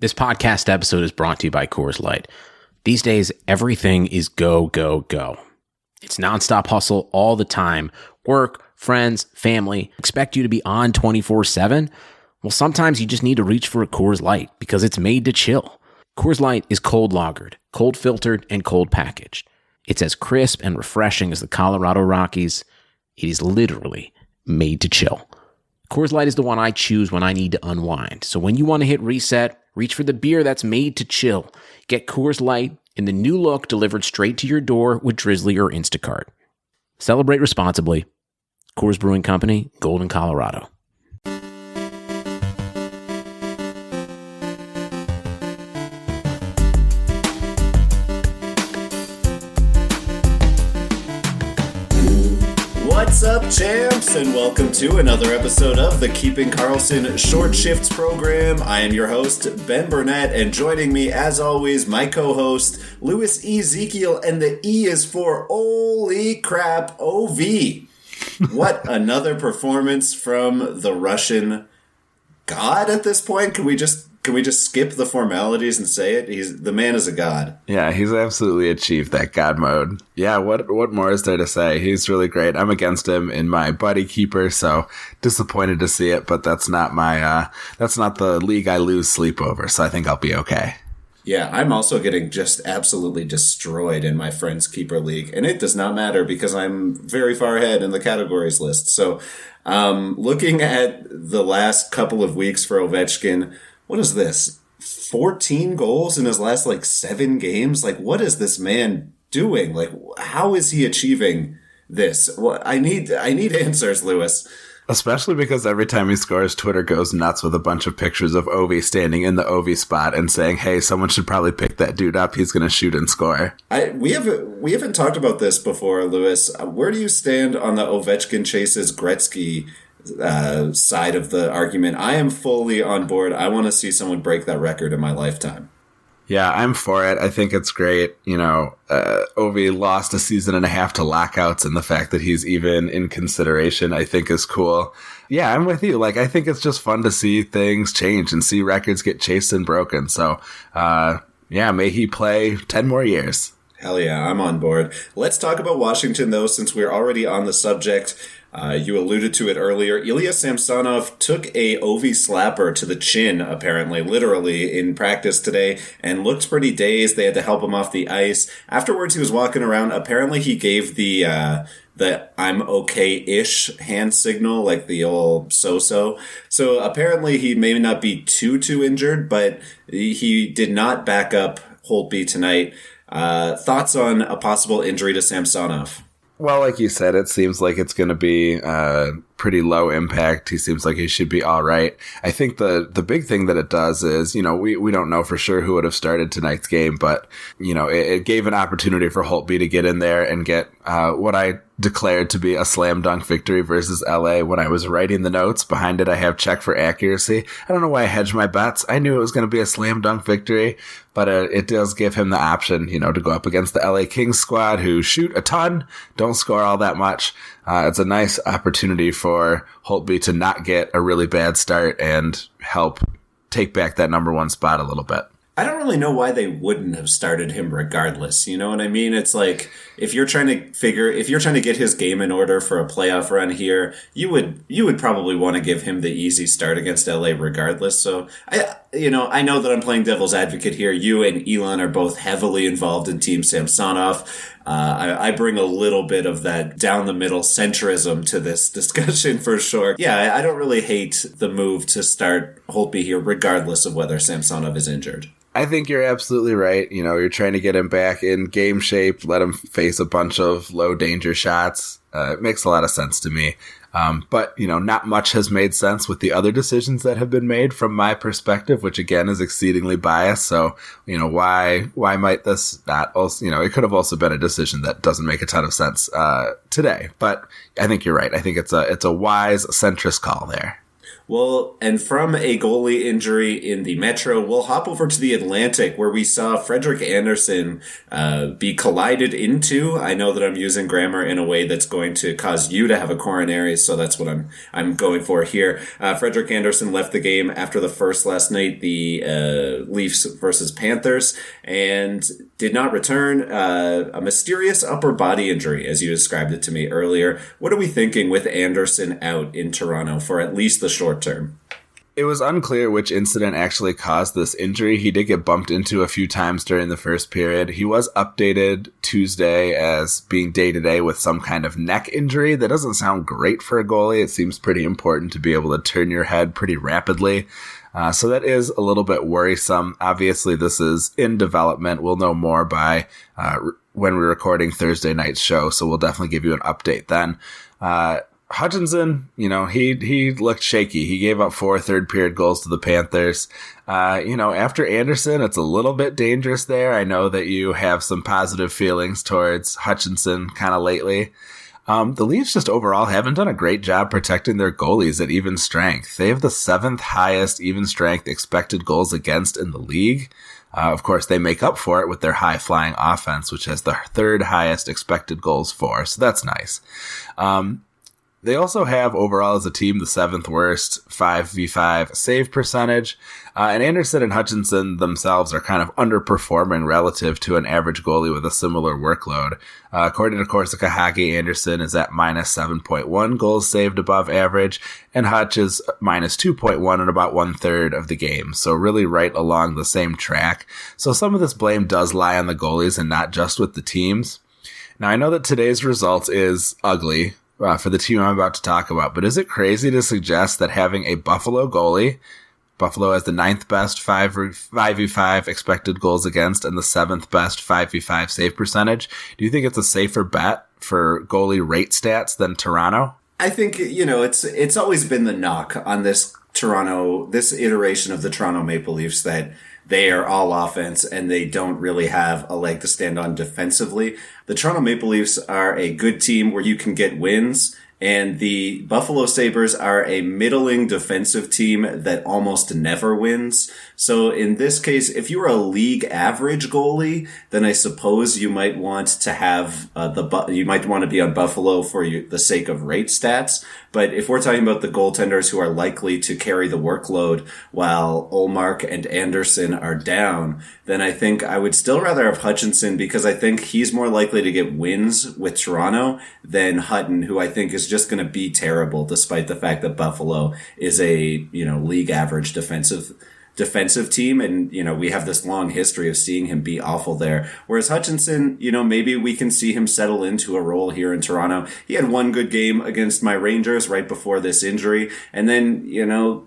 This podcast episode is brought to you by Coors Light. These days, everything is go, go, go. It's nonstop hustle all the time. Work, friends, family expect you to be on 24/7. Well, sometimes you just need to reach for a Coors Light because it's made to chill. Coors Light is cold lagered, cold filtered, and cold packaged. It's as crisp and refreshing as the Colorado Rockies. It is literally made to chill. Coors Light is the one I choose when I need to unwind. So when you want to hit reset, reach for the beer that's made to chill. Get Coors Light in the new look delivered straight to your door with Drizzly or Instacart. Celebrate responsibly. Coors Brewing Company, Golden, Colorado. What's up, champs, and welcome to another episode of the Keeping Karlsson Short Shifts program. I am your host, Ben Burnett, and joining me, as always, my co-host, Louis Ezekiel, and the E is for holy crap, OV. What another performance from the Russian god at this point? Can we just skip the formalities and say it? The man is a god. Yeah, he's absolutely achieved that god mode. Yeah, what more is there to say? He's really great. I'm against him in my buddy keeper, so disappointed to see it, but that's not the league I lose sleep over, so I think I'll be okay. Yeah, I'm also getting just absolutely destroyed in my friend's keeper league, and it does not matter because I'm very far ahead in the categories list. So, looking at the last couple of weeks for Ovechkin, what is this? 14 goals in his last 7 games? What is this man doing? How is he achieving this? Well, I need answers, Lewis. Especially because every time he scores, Twitter goes nuts with a bunch of pictures of Ovi standing in the Ovi spot and saying, hey, someone should probably pick that dude up. He's going to shoot and score. We haven't talked about this before, Lewis. Where do you stand on the Ovechkin chases Gretzky side of the argument? I am fully on board. I want to see someone break that record in my lifetime. Yeah, I'm for it. I think it's great. Ovi lost a season and a half to lockouts, and the fact that he's even in consideration, I think, is cool. Yeah, I'm with you. I think it's just fun to see things change and see records get chased and broken. So, may he play 10 more years. Hell yeah, I'm on board. Let's talk about Washington, though, since we're already on the subject. You alluded to it earlier. Ilya Samsonov took a Ovi slapper to the chin, apparently, literally, in practice today, and looked pretty dazed. They had to help him off the ice. Afterwards, he was walking around. Apparently, he gave the I'm okay-ish hand signal, like the old so-so. So apparently, he may not be too injured, but he did not back up Holtby tonight. Thoughts on a possible injury to Samsonov? Well, like you said, it seems like it's going to be pretty low impact. He seems like he should be all right. I think the big thing that it does is, we don't know for sure who would have started tonight's game, but, it gave an opportunity for Holtby to get in there and get what I declared to be a slam dunk victory versus LA. When I was writing the notes behind it, I have check for accuracy. I don't know why I hedged my bets. I knew it was going to be a slam dunk victory, but it does give him the option, to go up against the LA Kings squad who shoot a ton, don't score all that much. It's a nice opportunity for Holtby to not get a really bad start and help take back that number 1 spot a little bit. I don't really know why they wouldn't have started him regardless. You know what I mean? It's like, if you're trying to get his game in order for a playoff run here, you would probably want to give him the easy start against LA regardless. So I know that I'm playing devil's advocate here. You and Elon are both heavily involved in Team Samsonov. I bring a little bit of that down the middle centrism to this discussion for sure. Yeah, I don't really hate the move to start Holtby here regardless of whether Samsonov is injured. I think you're absolutely right. You're trying to get him back in game shape, let him face a bunch of low danger shots. It makes a lot of sense to me. But not much has made sense with the other decisions that have been made from my perspective, which again is exceedingly biased. So, why might this not also, it could have also been a decision that doesn't make a ton of sense, today. But I think you're right. I think it's a wise centrist call there. Well, and from a goalie injury in the Metro, we'll hop over to the Atlantic, where we saw Frederik Andersen be collided into. I know that I'm using grammar in a way that's going to cause you to have a coronary, so that's what I'm going for here. Frederik Andersen left the game after the first last night, the Leafs versus Panthers, and did not return. A mysterious upper body injury, as you described it to me earlier. What are we thinking with Andersen out in Toronto for at least the short term? It was unclear which incident actually caused this injury. He did get bumped into a few times during the first period. He was updated Tuesday as being day-to-day with some kind of neck injury. That doesn't sound great for a goalie. It seems pretty important to be able to turn your head pretty rapidly. So that is a little bit worrisome. Obviously, this is in development. We'll know more by when we're recording Thursday night's show, so we'll definitely give you an update then. Hutchinson, he looked shaky. He gave up 4 third-period goals to the Panthers. After Andersen, it's a little bit dangerous there. I know that you have some positive feelings towards Hutchinson kind of lately. The Leafs just overall haven't done a great job protecting their goalies at even strength. They have the 7th highest even strength expected goals against in the league. Of course, they make up for it with their high-flying offense, which has the 3rd highest expected goals for, so that's nice. They also have, overall as a team, the 7th worst 5v5 save percentage. And Andersen and Hutchinson themselves are kind of underperforming relative to an average goalie with a similar workload. According to Corsica Hockey, Andersen is at minus 7.1 goals saved above average, and Hutch is minus 2.1 in about 1/3 of the game. So really right along the same track. So some of this blame does lie on the goalies and not just with the teams. Now, I know that today's result is ugly for the team I'm about to talk about, but is it crazy to suggest that having a Buffalo goalie, Buffalo has the 9th best 5v5 expected goals against and the 7th best 5v5 save percentage, do you think it's a safer bet for goalie rate stats than Toronto? I think, it's always been the knock on this iteration of the Toronto Maple Leafs that they are all offense and they don't really have a leg to stand on defensively. The Toronto Maple Leafs are a good team where you can get wins, and the Buffalo Sabres are a middling defensive team that almost never wins. So in this case, if you were a league average goalie, then I suppose you might want to have you might want to be on Buffalo for the sake of rate stats. But if we're talking about the goaltenders who are likely to carry the workload while Ullmark and Andersen are down, then I think I would still rather have Hutchinson, because I think he's more likely to get wins with Toronto than Hutton, who I think is just going to be terrible, despite the fact that Buffalo is a, league average defensive team. And, we have this long history of seeing him be awful there. Whereas Hutchinson, maybe we can see him settle into a role here in Toronto. He had one good game against my Rangers right before this injury. And then,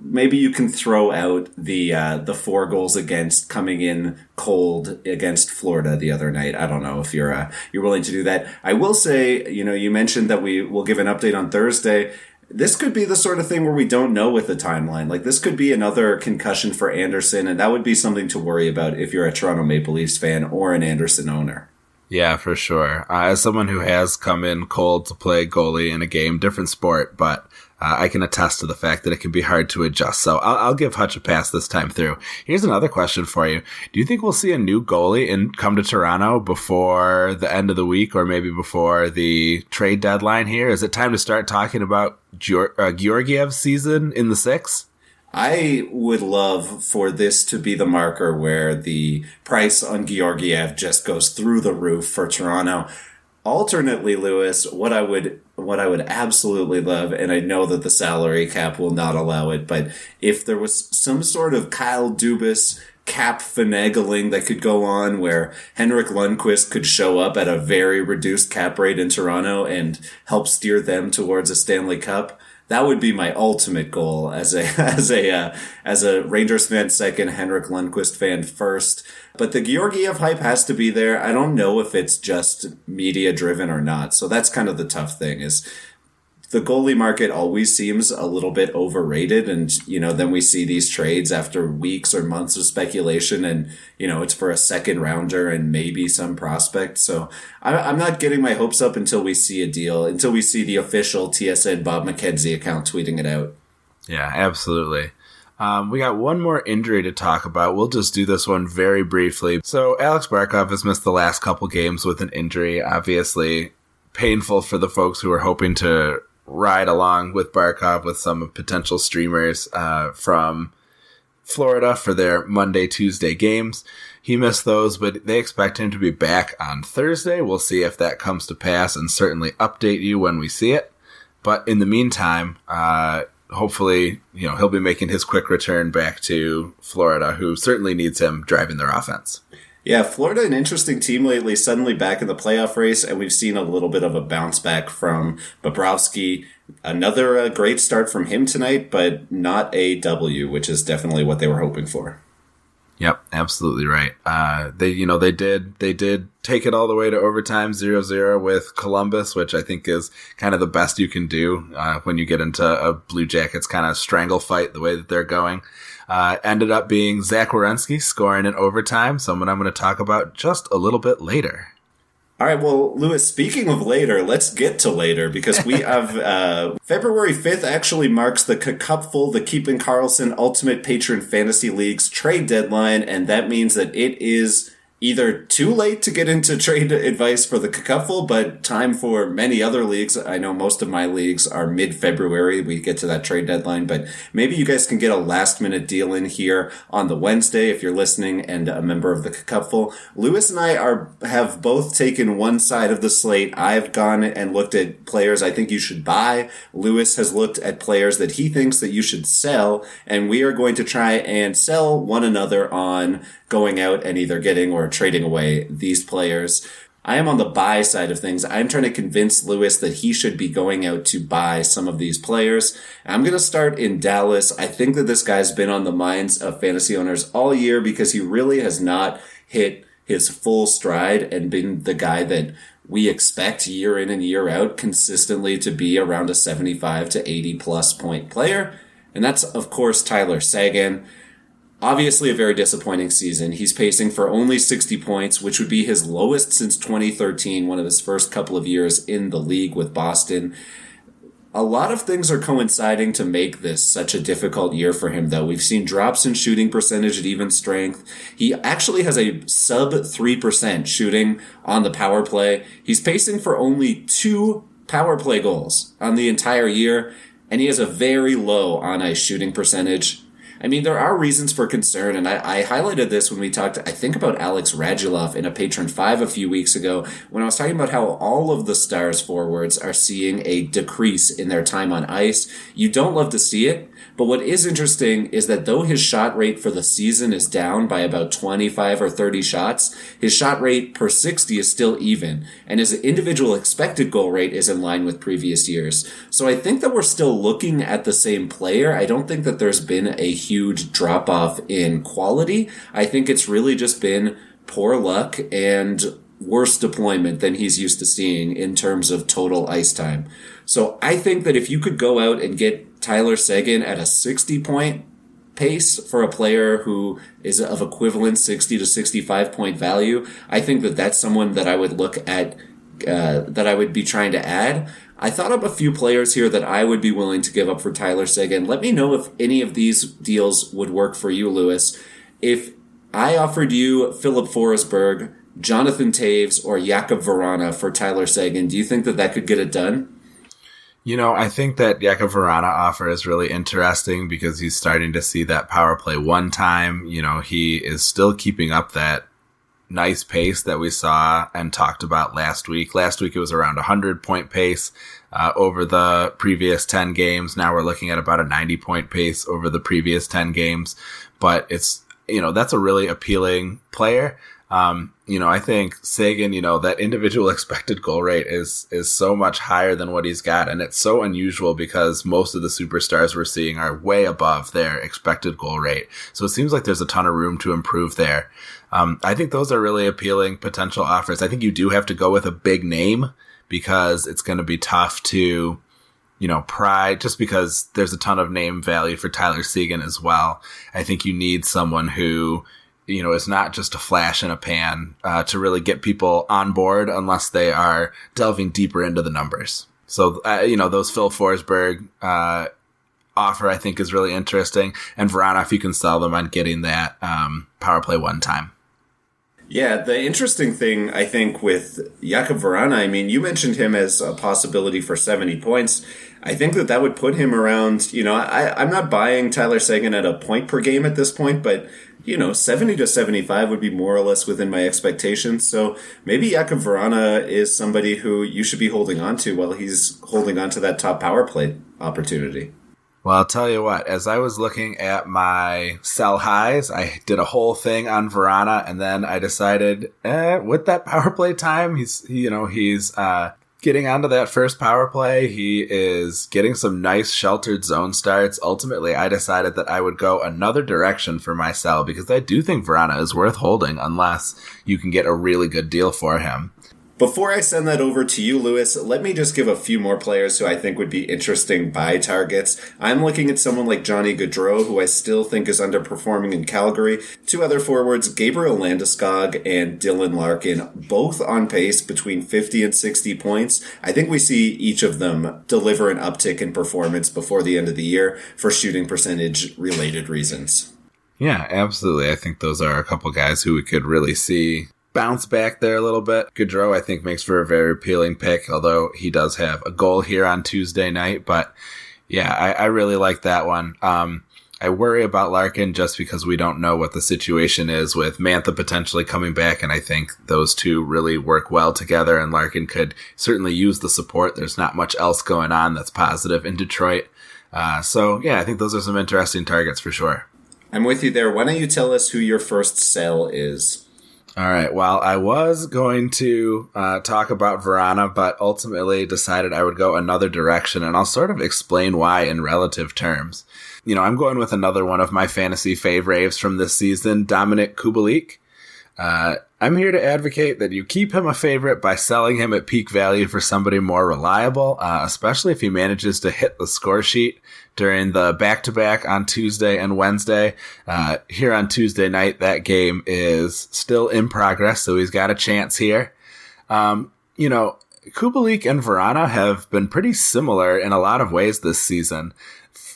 maybe you can throw out the 4 goals against coming in cold against Florida the other night. I don't know if you're willing to do that. I will say, you mentioned that we will give an update on Thursday. This could be the sort of thing where we don't know with the timeline. Like, this could be another concussion for Andersen, and that would be something to worry about if you're a Toronto Maple Leafs fan or an Andersen owner. Yeah, for sure. As someone who has come in cold to play goalie in a game, different sport, but I can attest to the fact that it can be hard to adjust. So I'll give Hutch a pass this time through. Here's another question for you. Do you think we'll see a new goalie come to Toronto before the end of the week, or maybe before the trade deadline here? Is it time to start talking about Georgiev's season in the 6? I would love for this to be the marker where the price on Georgiev just goes through the roof for Toronto. Alternately, Lewis, what I would absolutely love, and I know that the salary cap will not allow it, but if there was some sort of Kyle Dubas cap finagling that could go on where Henrik Lundqvist could show up at a very reduced cap rate in Toronto and help steer them towards a Stanley Cup, that would be my ultimate goal as a Rangers fan second, Henrik Lundqvist fan first. But the Georgiev hype has to be there. I don't know if it's just media driven or not. So that's kind of the tough thing, is the goalie market always seems a little bit overrated. And, then we see these trades after weeks or months of speculation, and, it's for a second rounder and maybe some prospect. So I'm not getting my hopes up until we see a deal, until we see the official TSN Bob McKenzie account tweeting it out. Yeah, absolutely. We got one more injury to talk about. We'll just do this one very briefly. So Alex Barkov has missed the last couple games with an injury. Obviously, painful for the folks who are hoping to ride along with Barkov with some potential streamers from Florida for their Monday, Tuesday games. He missed those, but they expect him to be back on Thursday. We'll see if that comes to pass and certainly update you when we see it. But in the meantime, hopefully, he'll be making his quick return back to Florida, who certainly needs him driving their offense. Yeah, Florida, an interesting team lately, suddenly back in the playoff race, and we've seen a little bit of a bounce back from Bobrovsky. Another great start from him tonight, but not a W, which is definitely what they were hoping for. Yep, absolutely right. They did take it all the way to overtime 0-0 with Columbus, which I think is kind of the best you can do when you get into a Blue Jackets kind of strangle fight the way that they're going. Ended up being Zach Werenski scoring in overtime, someone I'm going to talk about just a little bit later. All right, well, Lewis, speaking of later, let's get to later, because we have February 5th actually marks the Cupful, the Keeping Karlsson Ultimate Patron Fantasy League's trade deadline, and that means that it is either too late to get into trade advice for the Cupful, but time for many other leagues. I know most of my leagues are mid-February. We get to that trade deadline, but maybe you guys can get a last-minute deal in here on the Wednesday if you're listening and a member of the Cupful. Lewis and I have both taken one side of the slate. I've gone and looked at players I think you should buy. Lewis has looked at players that he thinks that you should sell, and we are going to try and sell one another on going out and either getting or trading away these players. I am on the buy side of things. I'm trying to convince Lewis that he should be going out to buy some of these players. I'm going to start in Dallas. I think that this guy's been on the minds of fantasy owners all year because he really has not hit his full stride and been the guy that we expect year in and year out consistently to be around a 75 to 80 plus point player. And that's, of course, Tyler Seguin. Obviously a very disappointing season. He's pacing for only 60 points, which would be his lowest since 2013, one of his first couple of years in the league with Boston. A lot of things are coinciding to make this such a difficult year for him, though. We've seen drops in shooting percentage at even strength. He actually has a sub 3% shooting on the power play. He's pacing for only 2 power play goals on the entire year, and he has a very low on-ice shooting percentage. I mean, there are reasons for concern, and I highlighted this when we talked, I think, about Alex Radulov in a Patron 5 a few weeks ago, when I was talking about how all of the Stars forwards are seeing a decrease in their time on ice. You don't love to see it, but what is interesting is that though his shot rate for the season is down by about 25 or 30 shots, his shot rate per 60 is still even, and his individual expected goal rate is in line with previous years. So I think that we're still looking at the same player. I don't think that there's been a huge drop-off in quality. I think it's really just been poor luck and worse deployment than he's used to seeing in terms of total ice time. So I think that if you could go out and get Tyler Seguin at a 60-point pace for a player who is of equivalent 60 to 65-point value, I think that that's someone that I would look at, that I would be trying to add. I thought of a few players here that I would be willing to give up for Tyler Seguin. Let me know if any of these deals would work for you, Lewis. If I offered you Philip Forsberg, Jonathan Taves, or Jakub Vrana for Tyler Seguin, do you think that that could get it done? I think that Jakub Vrana offer is really interesting because he's starting to see that power play one time. He is still keeping up that nice pace that we saw and talked about last week. Last week it was around 100-point pace over the previous 10 games. Now we're looking at about a 90-point pace over the previous 10 games. But it's, that's a really appealing player. I think Seguin, that individual expected goal rate is so much higher than what he's got. And it's so unusual because most of the superstars we're seeing are way above their expected goal rate. So it seems like there's a ton of room to improve there. I think those are really appealing potential offers. I think you do have to go with a big name because it's going to be tough to, pry, just because there's a ton of name value for Tyler Seguin as well. I think you need someone who, is not just a flash in a pan to really get people on board unless they are delving deeper into the numbers. So, those Phil Forsberg offer, I think, is really interesting. And Vrana, if you can sell them on getting that power play one time. Yeah, the interesting thing, I think, with Jakub Vrana, I mean, you mentioned him as a possibility for 70 points. I think that would put him around, I'm not buying Tyler Seguin at a point per game at this point, but, 70 to 75 would be more or less within my expectations. So maybe Jakub Vrana is somebody who you should be holding on to while he's holding on to that top power play opportunity. Well, I'll tell you what, as I was looking at my sell highs, I did a whole thing on Vrana, and then I decided, with that power play time, he's getting onto that first power play. He is getting some nice sheltered zone starts. Ultimately, I decided that I would go another direction for my sell, because I do think Vrana is worth holding unless you can get a really good deal for him. Before I send that over to you, Lewis, let me just give a few more players who I think would be interesting buy targets. I'm looking at someone like Johnny Gaudreau, who I still think is underperforming in Calgary. Two other forwards, Gabriel Landeskog and Dylan Larkin, both on pace between 50 and 60 points. I think we see each of them deliver an uptick in performance before the end of the year for shooting percentage related reasons. Yeah, absolutely. I think those are a couple guys who we could really see bounce back there a little bit. Gaudreau, I think, makes for a very appealing pick, although he does have a goal here on Tuesday night. But yeah, I really like that one. I worry about Larkin just because we don't know what the situation is with Mantha potentially coming back, and I think those two really work well together, and Larkin could certainly use the support. There's not much else going on that's positive in Detroit. So yeah, I think those are some interesting targets for sure. I'm with you there. Why don't you tell us who your first sell is? All right. Well, I was going to talk about Vrana, but ultimately decided I would go another direction, and I'll sort of explain why in relative terms. I'm going with another one of my fantasy faves from this season, Dominik Kubalik. I'm here to advocate that you keep him a favorite by selling him at peak value for somebody more reliable, especially if he manages to hit the score sheet during the back-to-back on Tuesday and Wednesday. Here on Tuesday night, that game is still in progress, so he's got a chance here. Kubalik and Vrana have been pretty similar in a lot of ways this season.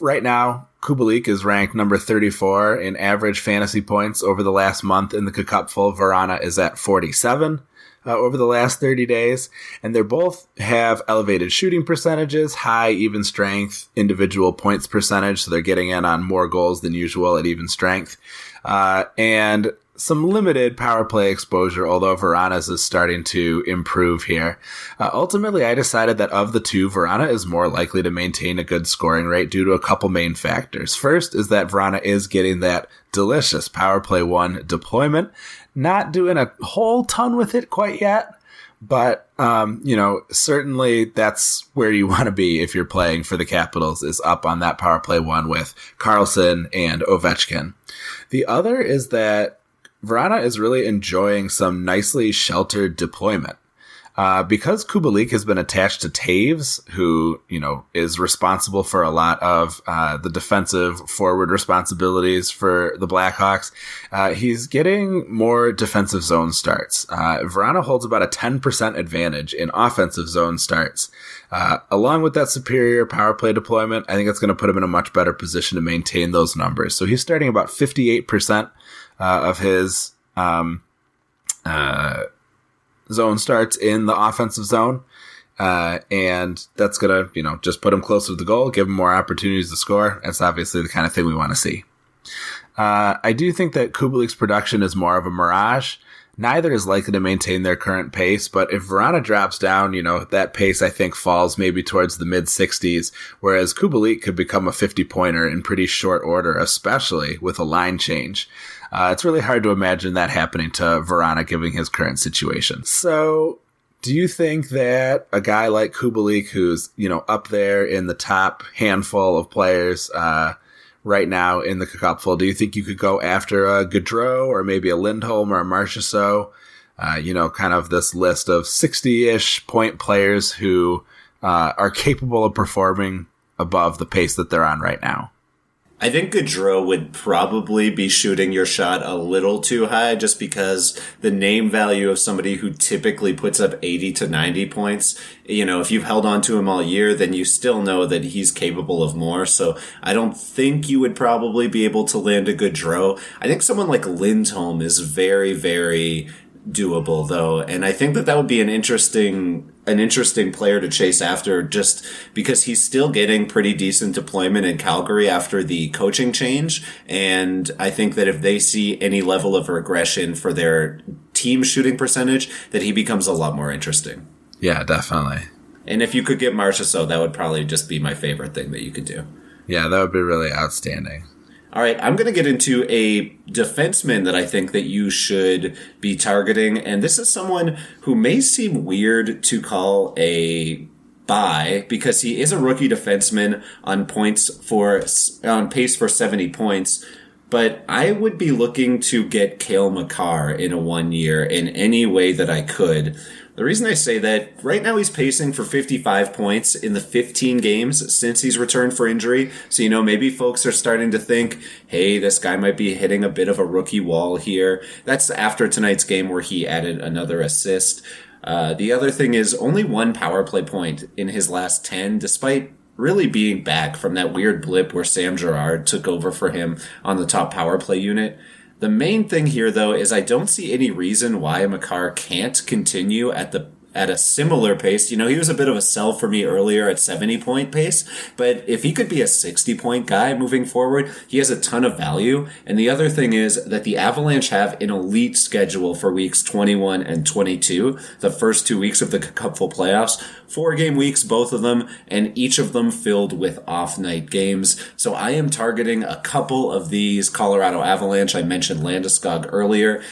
Right now, Kubalik is ranked number 34 in average fantasy points over the last month in the Cupful. Vrana is at 47 over the last 30 days. And they both have elevated shooting percentages, high even strength, individual points percentage. So they're getting in on more goals than usual at even strength. And some limited power play exposure, although Vrana's is starting to improve here. Ultimately, I decided that of the two, Vrana is more likely to maintain a good scoring rate due to a couple main factors. First is that Vrana is getting that delicious power play one deployment. Not doing a whole ton with it quite yet, but, certainly that's where you want to be if you're playing for the Capitals, is up on that power play one with Karlsson and Ovechkin. The other is that Vrana is really enjoying some nicely sheltered deployment. Because Kubalik has been attached to Taves, who, is responsible for a lot of the defensive forward responsibilities for the Blackhawks, he's getting more defensive zone starts. Vrana holds about a 10% advantage in offensive zone starts. Along with that superior power play deployment, I think it's going to put him in a much better position to maintain those numbers. So he's starting about 58% of his zone starts in the offensive zone. And that's going to, just put him closer to the goal, give him more opportunities to score. That's obviously the kind of thing we want to see. I do think that Kubalik's production is more of a mirage. Neither is likely to maintain their current pace, but if Vrana drops down, that pace I think falls maybe towards the mid-60s, whereas Kubalik could become a 50-pointer in pretty short order, especially with a line change. It's really hard to imagine that happening to Vrana given his current situation. So do you think that a guy like Kubalik, who's, up there in the top handful of players right now in the Cupful, do you think you could go after a Gaudreau or maybe a Lindholm or a Marchessault? Kind of this list of 60-ish point players who are capable of performing above the pace that they're on right now. I think Gaudreau would probably be shooting your shot a little too high just because the name value of somebody who typically puts up 80 to 90 points, if you've held on to him all year, then you still know that he's capable of more. So I don't think you would probably be able to land a Gaudreau. I think someone like Lindholm is very, very doable though, and I think that would be an interesting player to chase after, just because he's still getting pretty decent deployment in Calgary after the coaching change, and I think that if they see any level of regression for their team shooting percentage, that he becomes a lot more interesting. Yeah, definitely. And if you could get Marchessault, that would probably just be my favorite thing that you could do. Yeah, that would be really outstanding. All right, I'm going to get into a defenseman that I think that you should be targeting, and this is someone who may seem weird to call a buy because he is a rookie defenseman on pace for 70 points, but I would be looking to get Cale Makar in a 1 year in any way that I could. The reason I say that, right now he's pacing for 55 points in the 15 games since he's returned for injury. So, maybe folks are starting to think, hey, this guy might be hitting a bit of a rookie wall here. That's after tonight's game where he added another assist. The other thing is only one power play point in his last 10, despite really being back from that weird blip where Sam Girard took over for him on the top power play unit. The main thing here, though, is I don't see any reason why Makar can't continue at a similar pace. He was a bit of a sell for me earlier at 70-point pace, but if he could be a 60-point guy moving forward, he has a ton of value. And the other thing is that the Avalanche have an elite schedule for weeks 21 and 22, the first 2 weeks of the Cupful playoffs. 4-game weeks, both of them, and each of them filled with off-night games. So I am targeting a couple of these Colorado Avalanche. I mentioned Landeskog earlier.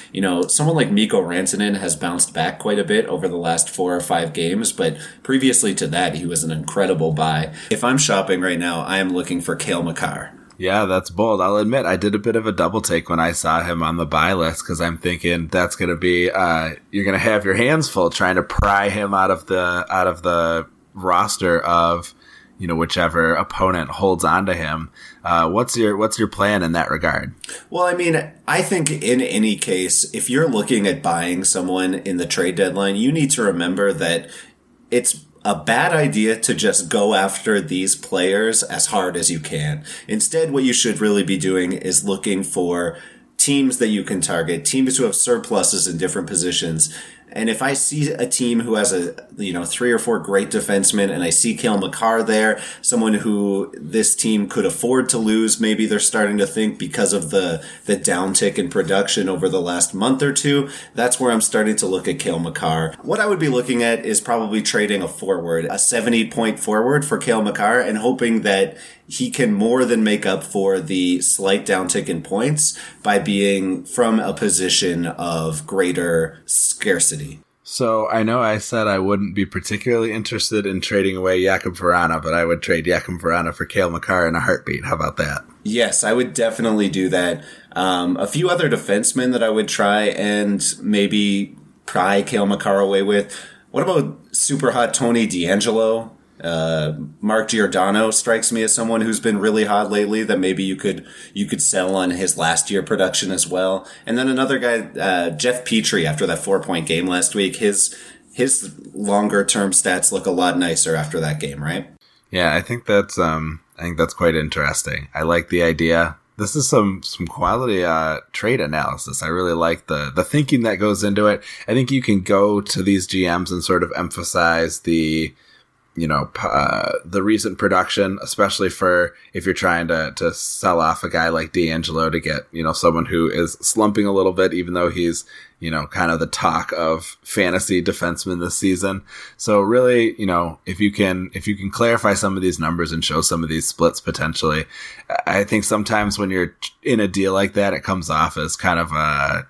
Someone like Mikko Rantanen has bounced back quite a bit over the last 4 or 5 games, but previously to that, he was an incredible buy. If I'm shopping right now, I am looking for Cale Makar. Yeah, that's bold. I'll admit I did a bit of a double take when I saw him on the buy list because I'm thinking that's going to be you're going to have your hands full trying to pry him out of the roster of whichever opponent holds on to him. What's your plan in that regard? Well, I think in any case, if you're looking at buying someone in the trade deadline, you need to remember that it's a bad idea to just go after these players as hard as you can. Instead, what you should really be doing is looking for teams that you can target, teams who have surpluses in different positions. And if I see a team who has 3 or 4 great defensemen and I see Cale Makar there, someone who this team could afford to lose, maybe they're starting to think because of the downtick in production over the last month or two, that's where I'm starting to look at Cale Makar. What I would be looking at is probably trading a 70-point forward for Cale Makar and hoping that he can more than make up for the slight downtick in points by being from a position of greater scarcity. So I know I said I wouldn't be particularly interested in trading away Jakub Vrana, but I would trade Jakub Vrana for Cale Makar in a heartbeat. How about that? Yes, I would definitely do that. A few other defensemen that I would try and maybe pry Cale Makar away with. What about super hot Tony DeAngelo? Mark Giordano strikes me as someone who's been really hot lately that maybe you could sell on his last year production as well. And then another guy, Jeff Petrie, after that 4-point game last week, his longer term stats look a lot nicer after that game, right? Yeah, I think that's quite interesting. I like the idea. This is some quality trade analysis. I really like the thinking that goes into it. I think you can go to these GMs and sort of emphasize the recent production, especially for if you're trying to sell off a guy like DeAngelo to get, someone who is slumping a little bit, even though he's, kind of the talk of fantasy defensemen this season. So really, if you can clarify some of these numbers and show some of these splits potentially, I think sometimes when you're in a deal like that, it comes off as kind of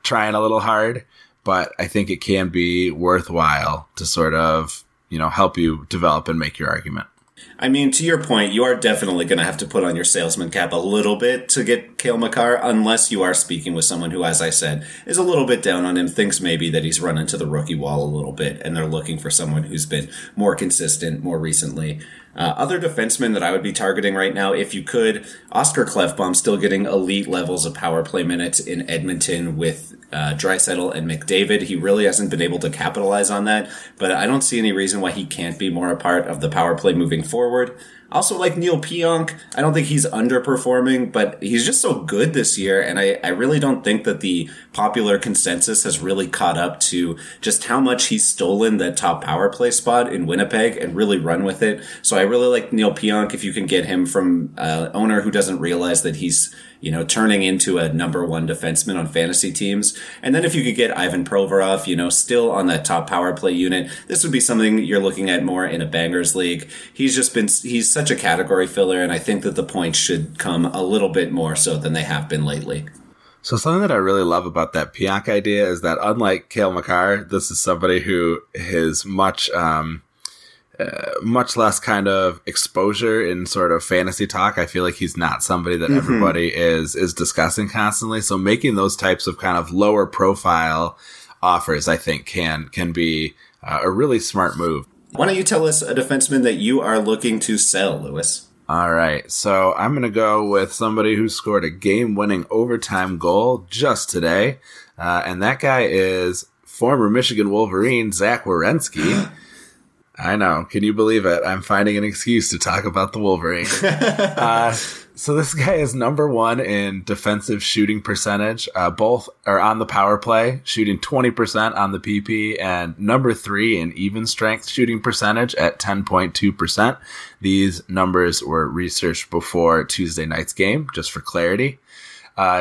trying a little hard, but I think it can be worthwhile to sort of help you develop and make your argument. I mean, to your point, you are definitely going to have to put on your salesman cap a little bit to get Cale Makar, unless you are speaking with someone who, as I said, is a little bit down on him, thinks maybe that he's run into the rookie wall a little bit, and they're looking for someone who's been more consistent more recently. Other defensemen that I would be targeting right now, if you could, Oscar Klefbom still getting elite levels of power play minutes in Edmonton with Draisaitl and McDavid. He really hasn't been able to capitalize on that, but I don't see any reason why he can't be more a part of the power play moving forward. Also, like Neil Pionk, I don't think he's underperforming, but he's just so good this year, and I really don't think that the popular consensus has really caught up to just how much he's stolen that top power play spot in Winnipeg and really run with it. So I really like Neil Pionk if you can get him from an owner who doesn't realize that he's turning into a number one defenseman on fantasy teams. And then if you could get Ivan Provorov, still on that top power play unit, this would be something you're looking at more in a bangers league. He's such a category filler, and I think that the points should come a little bit more so than they have been lately. So something that I really love about that Pionk idea is that unlike Cale Makar, this is somebody who is much less kind of exposure in sort of fantasy talk. I feel like he's not somebody that everybody is discussing constantly. So making those types of kind of lower profile offers, I think can be a really smart move. Why don't you tell us a defenseman that you are looking to sell, Lewis? All right. So I'm going to go with somebody who scored a game-winning overtime goal just today. And that guy is former Michigan Wolverine, Zach Werenski. I know. Can you believe it? I'm finding an excuse to talk about the Wolverine. So this guy is number one in defensive shooting percentage. Both are on the power play, shooting 20% on the PP, and number three in even strength shooting percentage at 10.2%. These numbers were researched before Tuesday night's game, just for clarity.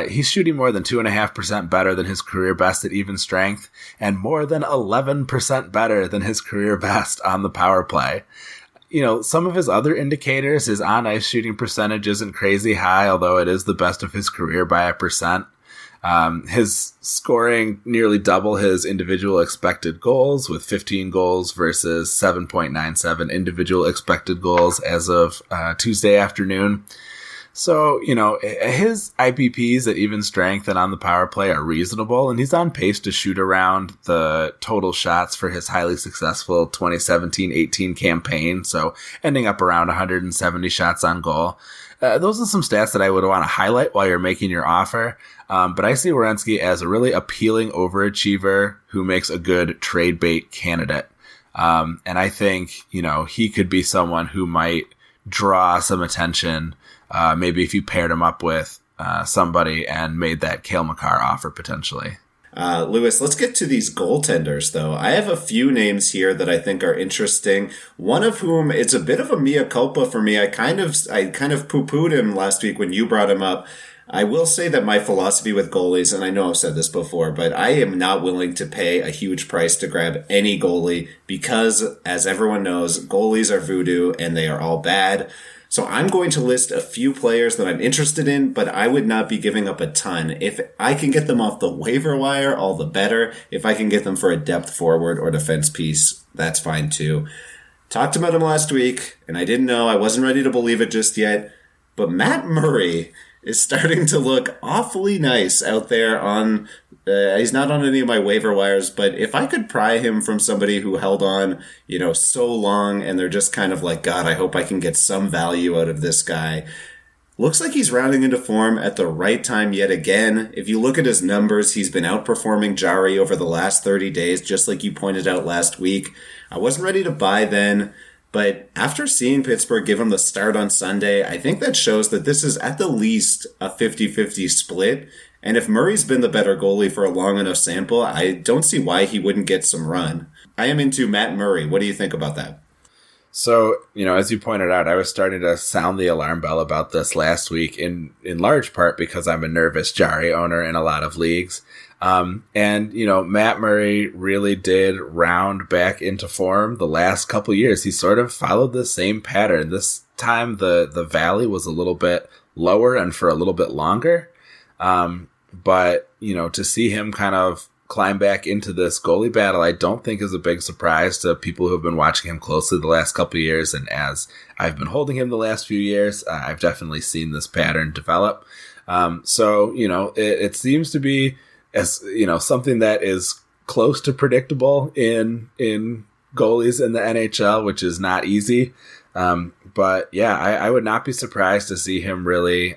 He's shooting more than 2.5% better than his career best at even strength, and more than 11% better than his career best on the power play. Some of his other indicators, his on-ice shooting percentage isn't crazy high, although it is the best of his career by 1%. His scoring nearly double his individual expected goals, with 15 goals versus 7.97 individual expected goals as of Tuesday afternoon. So, his IPPs at even strength and on the power play are reasonable, and he's on pace to shoot around the total shots for his highly successful 2017-18 campaign, so ending up around 170 shots on goal. Those are some stats that I would want to highlight while you're making your offer, but I see Werenski as a really appealing overachiever who makes a good trade bait candidate. And I think, he could be someone who might draw some attention. Maybe if you paired him up with somebody and made that Cale Makar offer potentially. Lewis, let's get to these goaltenders, though. I have a few names here that I think are interesting. One of whom, it's a bit of a mea culpa for me. I kind of poo-pooed him last week when you brought him up. I will say that my philosophy with goalies, and I know I've said this before, but I am not willing to pay a huge price to grab any goalie because, as everyone knows, goalies are voodoo and they are all bad. So I'm going to list a few players that I'm interested in, but I would not be giving up a ton. If I can get them off the waiver wire, all the better. If I can get them for a depth forward or defense piece, that's fine too. Talked about him last week, and I didn't know. I wasn't ready to believe it just yet. But Matt Murray is starting to look awfully nice out there on... he's not on any of my waiver wires, but if I could pry him from somebody who held on, so long, and they're just kind of like, God, I hope I can get some value out of this guy. Looks like he's rounding into form at the right time yet again. If you look at his numbers, he's been outperforming Jari over the last 30 days, just like you pointed out last week. I wasn't ready to buy then, but after seeing Pittsburgh give him the start on Sunday, I think that shows that this is at the least a 50-50 split. And if Murray's been the better goalie for a long enough sample, I don't see why he wouldn't get some run. I am into Matt Murray. What do you think about that? So, as you pointed out, I was starting to sound the alarm bell about this last week in large part because I'm a nervous Jari owner in a lot of leagues. Matt Murray really did round back into form the last couple years. He sort of followed the same pattern. This time the valley was a little bit lower and for a little bit longer. But to see him kind of climb back into this goalie battle, I don't think is a big surprise to people who have been watching him closely the last couple of years. And as I've been holding him the last few years, I've definitely seen this pattern develop. So, it seems to be something that is close to predictable in goalies in the NHL, which is not easy. But yeah, I would not be surprised to see him really,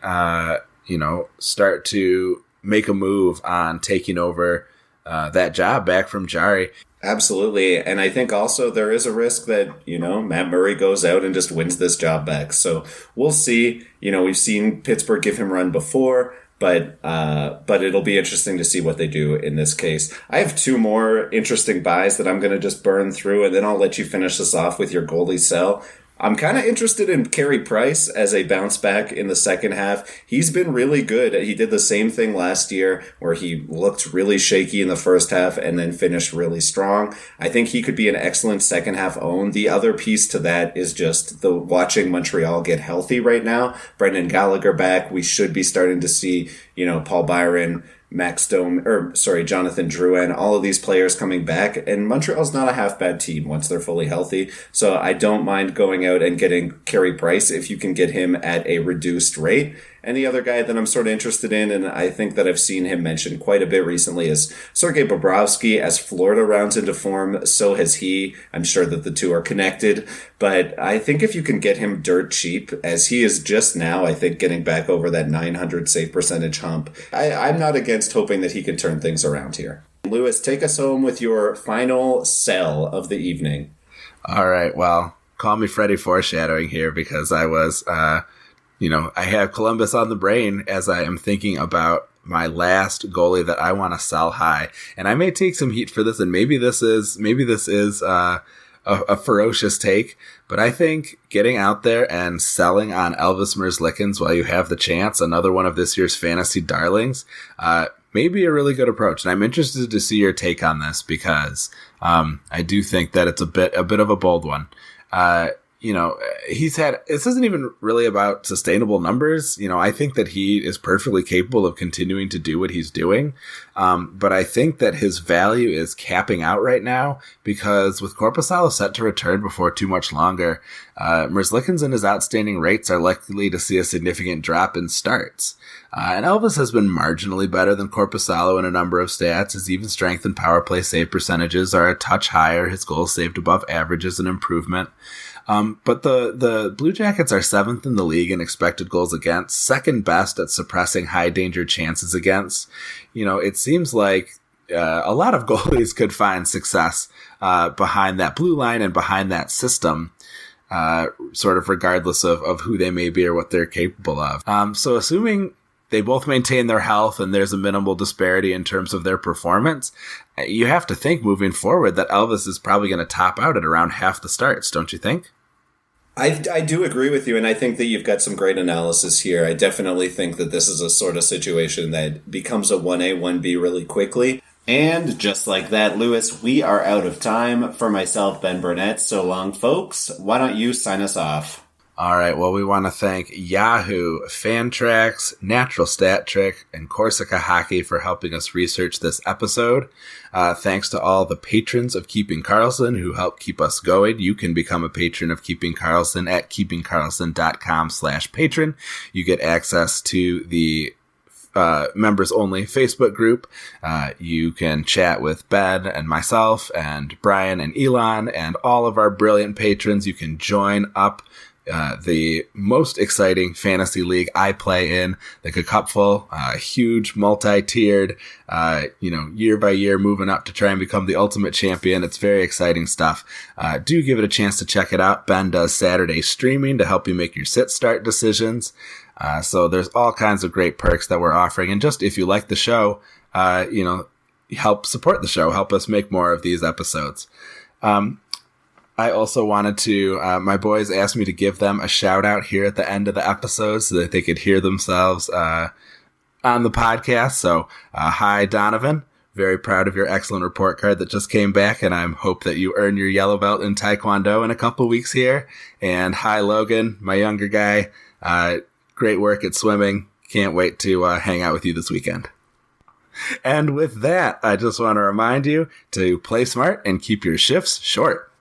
start to make a move on taking over that job back from Jari. Absolutely. And I think also there is a risk that, Matt Murray goes out and just wins this job back. So we'll see. We've seen Pittsburgh give him a run before, but it'll be interesting to see what they do in this case. I have two more interesting buys that I'm going to just burn through, and then I'll let you finish this off with your goalie sell. I'm kind of interested in Carey Price as a bounce back in the second half. He's been really good. He did the same thing last year where he looked really shaky in the first half and then finished really strong. I think he could be an excellent second half own. The other piece to that is just the watching Montreal get healthy right now. Brendan Gallagher back. We should be starting to see, Paul Byron, Jonathan Drouin, all of these players coming back, and Montreal's not a half bad team once they're fully healthy. So I don't mind going out and getting Carey Price if you can get him at a reduced rate. And the other guy that I'm sort of interested in, and I think that I've seen him mentioned quite a bit recently, is Sergei Bobrovsky. As Florida rounds into form, so has he. I'm sure that the two are connected. But I think if you can get him dirt cheap, as he is just now, I think getting back over that 900 save percentage hump, I'm not against hoping that he can turn things around here. Lewis, take us home with your final sell of the evening. All right. Well, call me Freddie foreshadowing here because I was... I have Columbus on the brain as I am thinking about my last goalie that I want to sell high. And I may take some heat for this, and maybe this is a ferocious take, but I think getting out there and selling on Elvis Merzlikins while you have the chance, another one of this year's fantasy darlings, may be a really good approach. And I'm interested to see your take on this because I do think that it's a bit of a bold one. This isn't even really about sustainable numbers. I think that he is perfectly capable of continuing to do what he's doing. But I think that his value is capping out right now because with Korpisalo set to return before too much longer, Merzlikins and his outstanding rates are likely to see a significant drop in starts. And Elvis has been marginally better than Korpisalo in a number of stats. His even strength and power play save percentages are a touch higher. His goals saved above average is an improvement. But the Blue Jackets are seventh in the league in expected goals against, second best at suppressing high danger chances against. It seems like a lot of goalies could find success behind that blue line and behind that system, sort of regardless of who they may be or what they're capable of. So assuming they both maintain their health and there's a minimal disparity in terms of their performance, you have to think moving forward that Elvis is probably going to top out at around half the starts, don't you think? I do agree with you, and I think that you've got some great analysis here. I definitely think that this is a sort of situation that becomes a 1A, 1B really quickly. And just like that, Lewis, we are out of time. For myself, Ben Burnett, so long, folks. Why don't you sign us off? All right, well, we want to thank Yahoo, Fantrax, Natural Stat Trick, and Corsica Hockey for helping us research this episode. Thanks to all the patrons of Keeping Karlsson who help keep us going. You can become a patron of Keeping Karlsson at keepingkarlsson.com/patron. You get access to the members only Facebook group. You can chat with Ben and myself and Brian and Elon and all of our brilliant patrons. You can join up the most exciting fantasy league I play in, the Cupful, huge multi-tiered, year by year moving up to try and become the ultimate champion. It's very exciting stuff. Do give it a chance to check it out. Ben does Saturday streaming to help you make your sit-start decisions. So there's all kinds of great perks that we're offering. And just if you like the show, help support the show, help us make more of these episodes. I also wanted to, my boys asked me to give them a shout out here at the end of the episode so that they could hear themselves on the podcast. So, hi, Donovan. Very proud of your excellent report card that just came back, and I hope that you earn your yellow belt in Taekwondo in a couple weeks here. And hi, Logan, my younger guy. Great work at swimming. Can't wait to hang out with you this weekend. And with that, I just want to remind you to play smart and keep your shifts short.